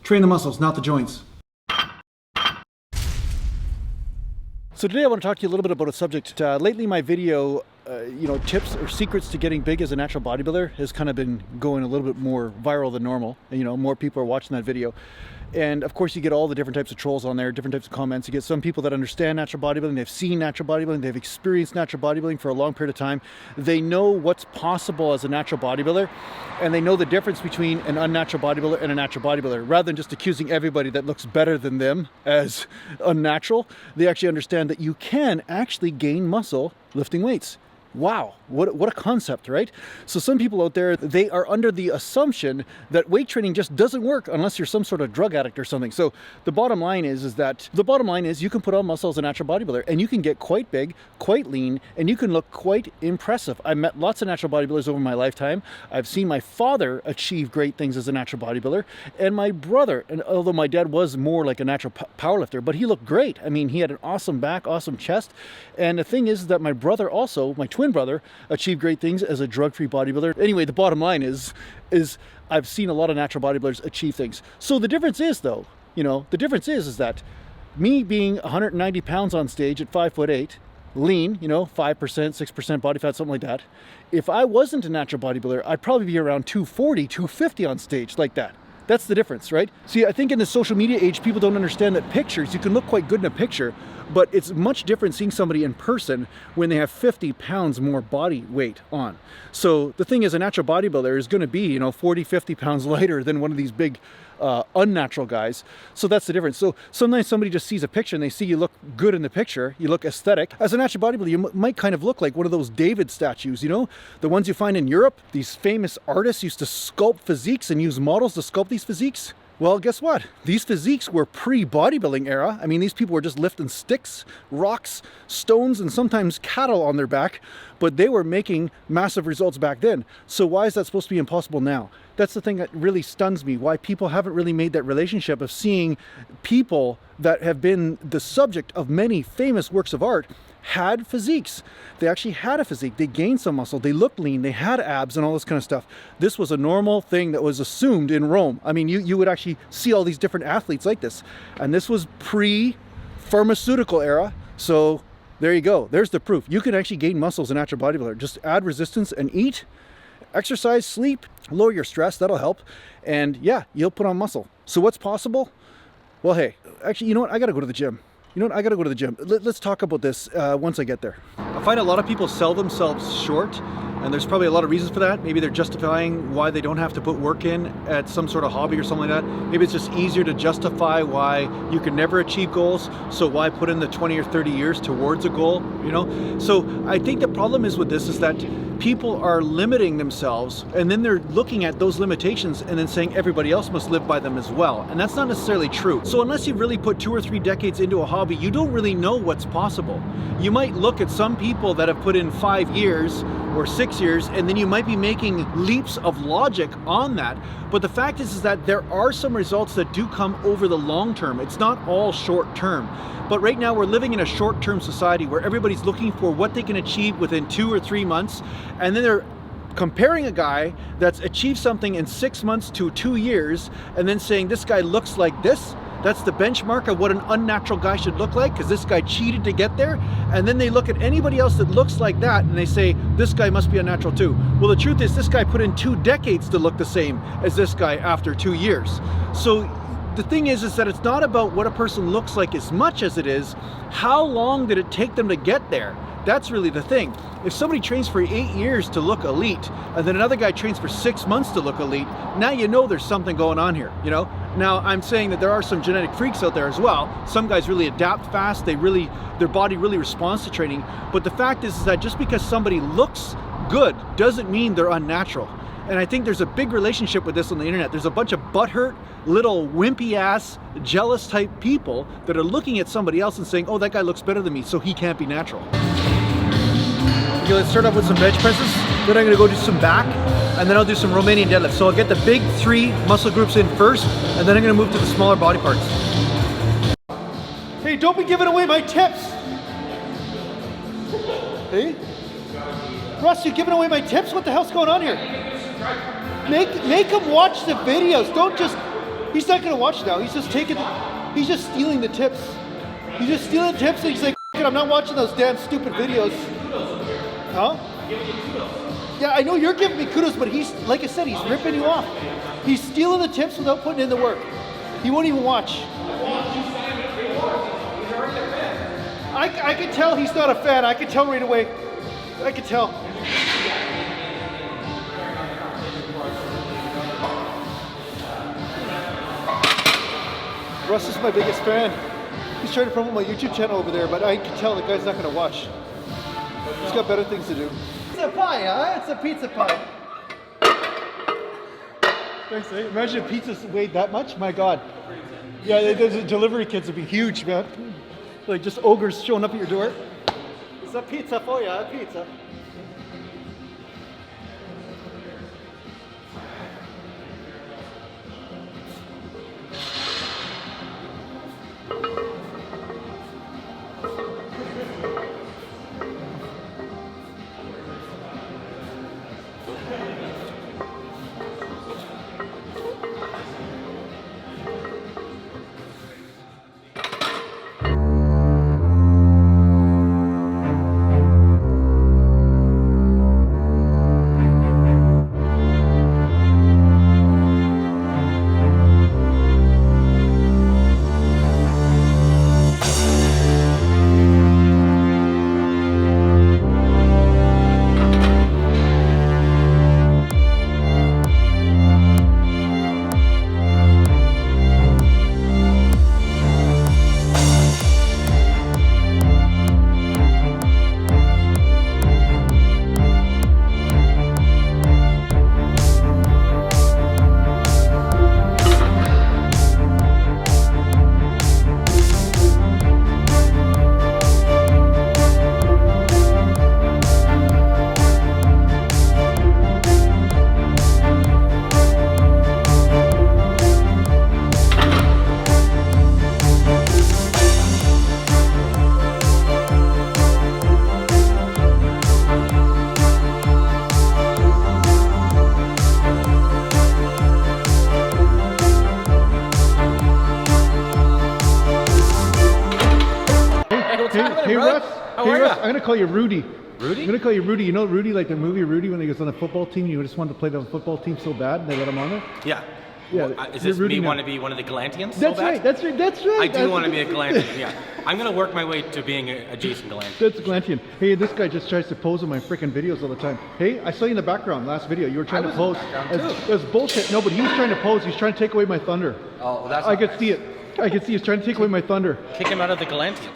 Train the muscles, not the joints. So today I want to talk to you a little bit about a subject. Lately my video, tips or secrets to getting big as a natural bodybuilder has kind of been going a little bit more viral than normal. More people are watching that video. And of course you get all the different types of trolls on there, different types of comments. You get some people that understand natural bodybuilding, they've seen natural bodybuilding, they've experienced natural bodybuilding for a long period of time. They know what's possible as a natural bodybuilder, and they know the difference between an unnatural bodybuilder and a natural bodybuilder. Rather than just accusing everybody that looks better than them as unnatural, they actually understand that you can actually gain muscle lifting weights. Wow, what a concept, right? So some people out there, they are under the assumption that weight training just doesn't work unless you're some sort of drug addict or something. So the bottom line is you can put on muscle as a natural bodybuilder and you can get quite big, quite lean, and you can look quite impressive. I met lots of natural bodybuilders over my lifetime. I've seen my father achieve great things as a natural bodybuilder, and my brother, and although my dad was more like a natural powerlifter, but he looked great. I mean, he had an awesome back, awesome chest. And the thing is that my brother also, my twin brother, achieved great things as a drug-free bodybuilder. Anyway, the bottom line is I've seen a lot of natural bodybuilders achieve things. So the difference is though, the difference is that me being 190 pounds on stage at 5'8", lean, 5%, 6% body fat, something like that. If I wasn't a natural bodybuilder, I'd probably be around 240, 250 on stage like that. That's the difference, right? See, I think in the social media age, people don't understand that pictures, you can look quite good in a picture, but it's much different seeing somebody in person when they have 50 pounds more body weight on. So the thing is, a natural bodybuilder is gonna be, 40, 50 pounds lighter than one of these big unnatural guys. So that's the difference. So sometimes somebody just sees a picture and they see you look good in the picture, you look aesthetic. As a natural bodybuilder, you might kind of look like one of those David statues, the ones you find in Europe. These famous artists used to sculpt physiques and use models to sculpt these physiques. Well, guess what? These physiques were pre-bodybuilding era. I mean, these people were just lifting sticks, rocks, stones, and sometimes cattle on their back, but they were making massive results back then. So why is that supposed to be impossible now? That's the thing that really stuns me, why people haven't really made that relationship of seeing people that have been the subject of many famous works of art had physiques. They actually had a physique. They gained some muscle. They looked lean. They had abs and all this kind of stuff. This was a normal thing that was assumed in Rome. I mean, you would actually see all these different athletes like this. And this was pre-pharmaceutical era. So there you go. There's the proof. You can actually gain muscle as a natural bodybuilder. Just add resistance and eat, exercise, sleep, lower your stress. That'll help. And yeah, you'll put on muscle. So what's possible? Well, hey, actually, you know what? I got to go to the gym. I gotta go to the gym. Let's talk about this once I get there. I find a lot of people sell themselves short, and there's probably a lot of reasons for that. Maybe they're justifying why they don't have to put work in at some sort of hobby or something like that. Maybe it's just easier to justify why you can never achieve goals, so why put in the 20 or 30 years towards a goal, So I think the problem is with this is that people are limiting themselves, and then they're looking at those limitations and then saying everybody else must live by them as well. And that's not necessarily true. So unless you really put 2 or 3 decades into a hobby, you don't really know what's possible. You might look at some people that have put in 5 years or 6 years, and then you might be making leaps of logic on that. But the fact is that there are some results that do come over the long term. It's not all short term. But right now we're living in a short-term society where everybody's looking for what they can achieve within 2 or 3 months, and then they're comparing a guy that's achieved something in 6 months to 2 years, and then saying this guy looks like this. That's the benchmark of what an unnatural guy should look like, because this guy cheated to get there. And then they look at anybody else that looks like that and they say, this guy must be unnatural too. Well, the truth is this guy put in 2 decades to look the same as this guy after 2 years. So the thing is that it's not about what a person looks like as much as it is, how long did it take them to get there? That's really the thing. If somebody trains for 8 years to look elite, and then another guy trains for 6 months to look elite, now you know there's something going on here, Now, I'm saying that there are some genetic freaks out there as well. Some guys really adapt fast, their body really responds to training. But the fact is that just because somebody looks good doesn't mean they're unnatural. And I think there's a big relationship with this on the internet. There's a bunch of butthurt, little wimpy ass, jealous type people that are looking at somebody else and saying, oh, that guy looks better than me, so he can't be natural. Okay, let's start off with some bench presses. Then I'm gonna go do some back, and then I'll do some Romanian deadlifts. So I'll get the big 3 muscle groups in first, and then I'm gonna move to the smaller body parts. Hey, don't be giving away my tips. Hey? Russ, you're giving away my tips? What the hell's going on here? Make them watch the videos. Don't just, He's not gonna watch now. He's just he's just stealing the tips. He's just stealing the tips and he's like, I'm not watching those damn stupid videos. Huh? Yeah, I know you're giving me kudos, but he's, like I said, he's ripping you off. He's stealing the tips without putting in the work. He won't even watch. I can tell he's not a fan. I can tell right away. I can tell. Russ is my biggest fan. He's trying to promote my YouTube channel over there, but I can tell the guy's not going to watch. He's got better things to do. Pizza pie, huh? It's a pizza pie. Thanks, eh? Imagine if pizza weighed that much. My God. Yeah, the delivery kids would be huge, man. Like just ogres showing up at your door. It's a pizza for you, a pizza. Hey Russ, I'm gonna call you Rudy. Rudy? I'm gonna call you Rudy. You know Rudy, like the movie Rudy, when he was on the football team, you just wanted to play the football team so bad, and they let him on there? Yeah. Yeah. Well, is this me want to be one of the Gallantians? That's right, that's right, that's right. I do want to be a Gallantian, yeah. I'm gonna work my way to being a Jason Gallant. That's Gallantian. Hey, this guy just tries to pose in my freaking videos all the time. Hey, I saw you in the background last video. You were trying to pose. That's bullshit. No, but he was trying to pose. He's trying to take away my thunder. Oh, well, that's. I could see it. I could see he's trying to take away my thunder. Kick him out of the Gallantians.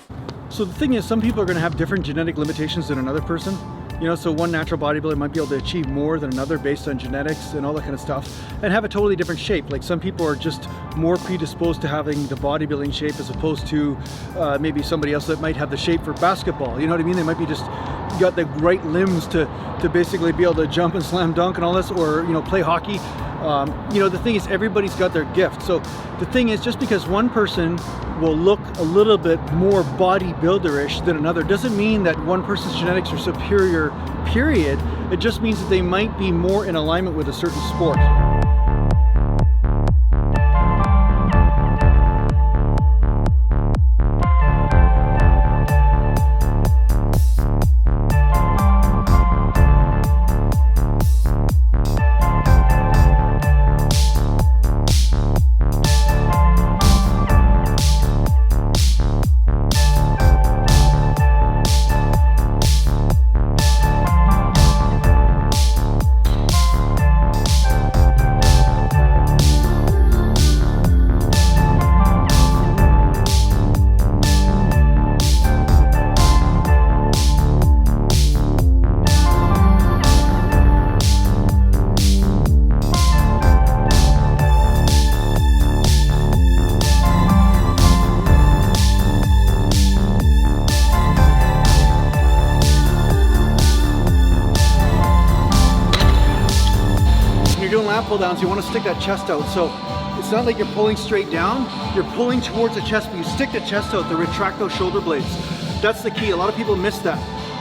So the thing is, some people are going to have different genetic limitations than another person. You know, so one natural bodybuilder might be able to achieve more than another based on genetics and all that kind of stuff, and have a totally different shape. Like some people are just more predisposed to having the bodybuilding shape as opposed to maybe somebody else that might have the shape for basketball. You know what I mean? They might be just got the right limbs to basically be able to jump and slam dunk and all this, or you know, play hockey. You know, the thing is, everybody's got their gift. So the thing is, just because one person will look a little bit more bodybuilderish than another doesn't mean that one person's genetics are superior, period. It just means that they might be more in alignment with a certain sport. Pull downs, you want to stick that chest out. So it's not like you're pulling straight down, you're pulling towards the chest, but you stick the chest out to retract those shoulder blades. That's the key. A lot of people miss that.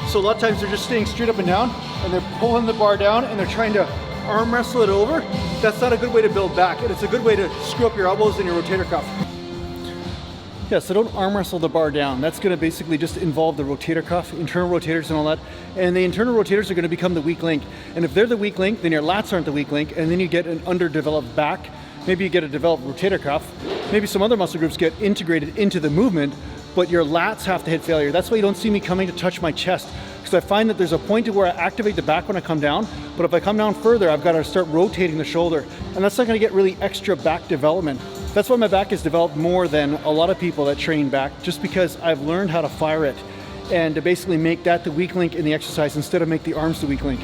So a lot of times they're just staying straight up and down, and they're pulling the bar down, and they're trying to arm wrestle it over, that's not a good way to build back, and it's a good way to screw up your elbows and your rotator cuff. Yeah, so don't arm wrestle the bar down. That's going to basically just involve the rotator cuff, internal rotators and all that. And the internal rotators are going to become the weak link. And if they're the weak link, then your lats aren't the weak link, and then you get an underdeveloped back. Maybe you get a developed rotator cuff. Maybe some other muscle groups get integrated into the movement, but your lats have to hit failure. That's why you don't see me coming to touch my chest, because I find that there's a point to where I activate the back when I come down, but if I come down further, I've got to start rotating the shoulder, and that's not going to get really extra back development. That's why my back is developed more than a lot of people that train back, just because I've learned how to fire it and to basically make that the weak link in the exercise instead of make the arms the weak link.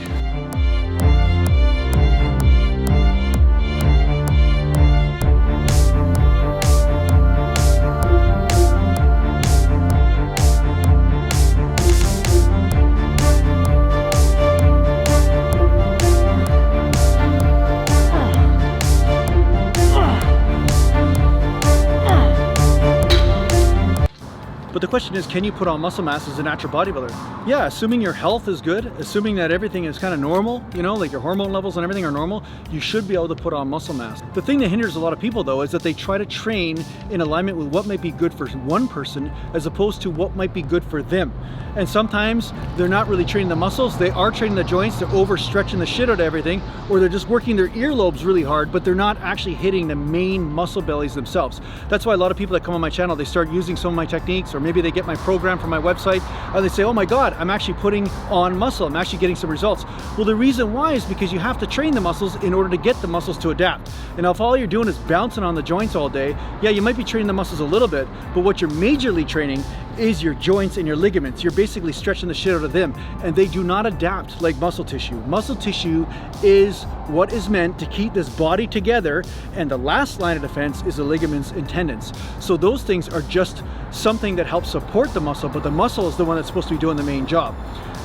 But the question is, can you put on muscle mass as a natural bodybuilder? Yeah, assuming your health is good, assuming that everything is kind of normal, you know, like your hormone levels and everything are normal, you should be able to put on muscle mass. The thing that hinders a lot of people though is that they try to train in alignment with what might be good for one person as opposed to what might be good for them. And sometimes they're not really training the muscles, they are training the joints, they're overstretching the shit out of everything, or they're just working their earlobes really hard, but they're not actually hitting the main muscle bellies themselves. That's why a lot of people that come on my channel, they start using some of my techniques, or maybe they get my program from my website, and they say, oh my God, I'm actually putting on muscle, I'm actually getting some results. Well, the reason why is because you have to train the muscles in order to get the muscles to adapt. And if all you're doing is bouncing on the joints all day, yeah, you might be training the muscles a little bit, but what you're majorly training is your joints and your ligaments. You're basically stretching the shit out of them, and they do not adapt like muscle tissue. Muscle tissue is what is meant to keep this body together, and the last line of defense is the ligaments and tendons. So those things are just something that helps support the muscle, but the muscle is the one that's supposed to be doing the main job.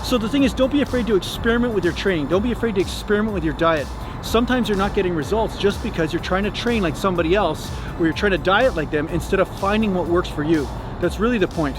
So the thing is, don't be afraid to experiment with your training. Don't be afraid to experiment with your diet. Sometimes you're not getting results just because you're trying to train like somebody else, or you're trying to diet like them instead of finding what works for you. That's really the point.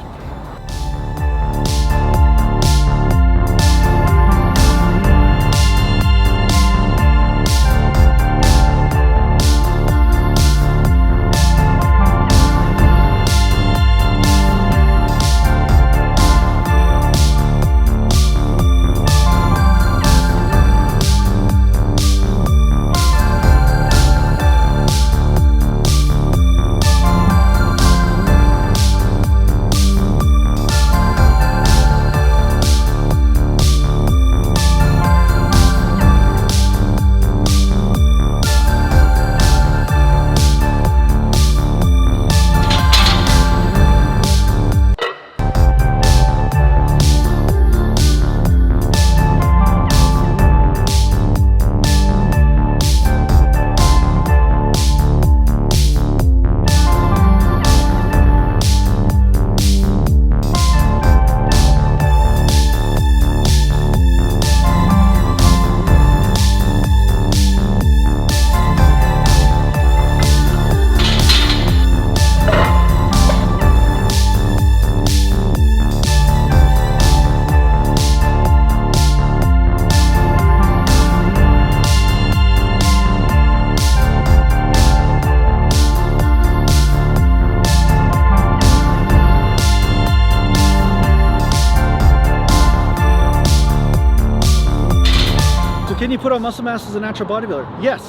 Can you put on muscle mass as a natural bodybuilder? Yes.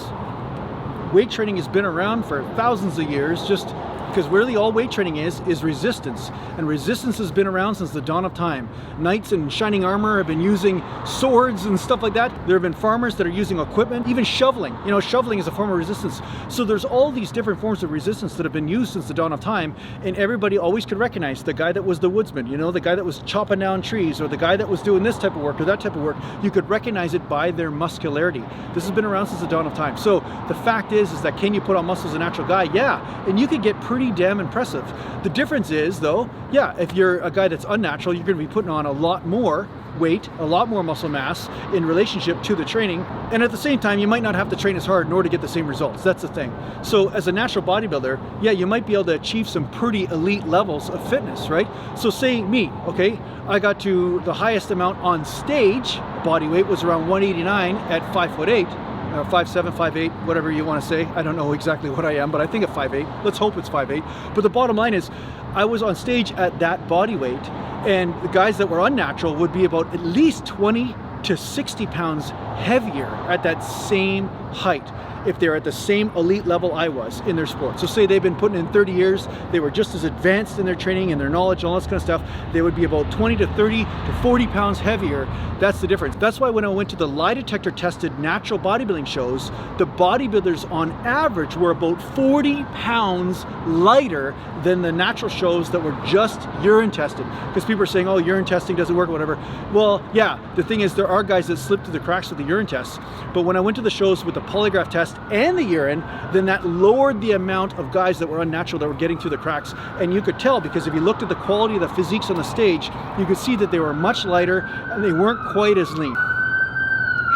Weight training has been around for thousands of years, just because really all weight training is resistance. And resistance has been around since the dawn of time. Knights in shining armor have been using swords and stuff like that. There have been farmers that are using equipment, even shoveling. You know, shoveling is a form of resistance. So there's all these different forms of resistance that have been used since the dawn of time, and everybody always could recognize the guy that was the woodsman, you know, the guy that was chopping down trees, or the guy that was doing this type of work or that type of work. You could recognize it by their muscularity. This has been around since the dawn of time. So the fact is that can you put on muscle as a natural guy? Yeah, and you could get pretty damn impressive. The difference is though, yeah, if you're a guy that's unnatural, you're going to be putting on a lot more weight, a lot more muscle mass in relationship to the training, and at the same time you might not have to train as hard in order to get the same results. That's the thing. So as a natural bodybuilder, yeah, you might be able to achieve some pretty elite levels of fitness, right? So say me, okay, I got to the highest amount on stage, body weight was around 189 at 5'8", 5'7", 5'8", whatever you want to say. I don't know exactly what I am, but I think at 5'8". Let's hope it's 5'8". But the bottom line is, I was on stage at that body weight, and the guys that were unnatural would be about at least 20 to 60 pounds heavier at that same height, if they're at the same elite level I was in their sport. So say they've been putting in 30 years, they were just as advanced in their training and their knowledge and all this kind of stuff, they would be about 20 to 30 to 40 pounds heavier. That's the difference. That's why when I went to the lie detector tested natural bodybuilding shows, the bodybuilders on average were about 40 pounds lighter than the natural shows that were just urine tested. Because people are saying, oh, urine testing doesn't work or whatever. Well, yeah, the thing is there are guys that slip through the cracks with the urine tests, but when I went to the shows with the polygraph test and the urine, then that lowered the amount of guys that were unnatural that were getting through the cracks. And you could tell, because if you looked at the quality of the physiques on the stage, you could see that they were much lighter and they weren't quite as lean.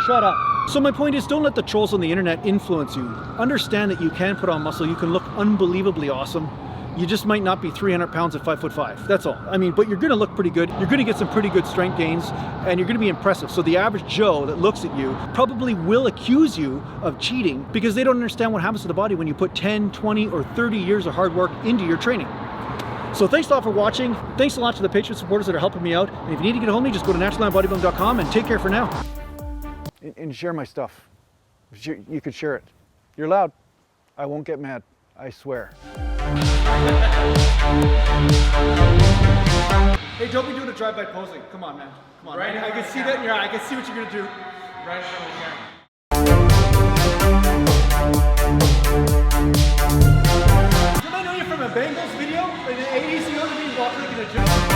Shut up. So my point is, don't let the trolls on the internet influence you. Understand that you can put on muscle, you can look unbelievably awesome. You just might not be 300 pounds at 5'5". That's all. I mean, but you're gonna look pretty good. You're gonna get some pretty good strength gains, and you're gonna be impressive. So the average Joe that looks at you probably will accuse you of cheating, because they don't understand what happens to the body when you put 10, 20, or 30 years of hard work into your training. So thanks a lot for watching. Thanks a lot to the Patreon supporters that are helping me out. And if you need to get a hold of me, just go to naturalbodybuilding.com and take care for now. And share my stuff. You could share it. You're allowed. I won't get mad. I swear. Hey, don't be doing a drive-by posing. Come on, man. Come on. Right, I can see that in your eye. I can see what you're gonna do. Right in front of the camera. Did I know you from a Bengals video in the 80s? You know what I mean? Walking in a gym.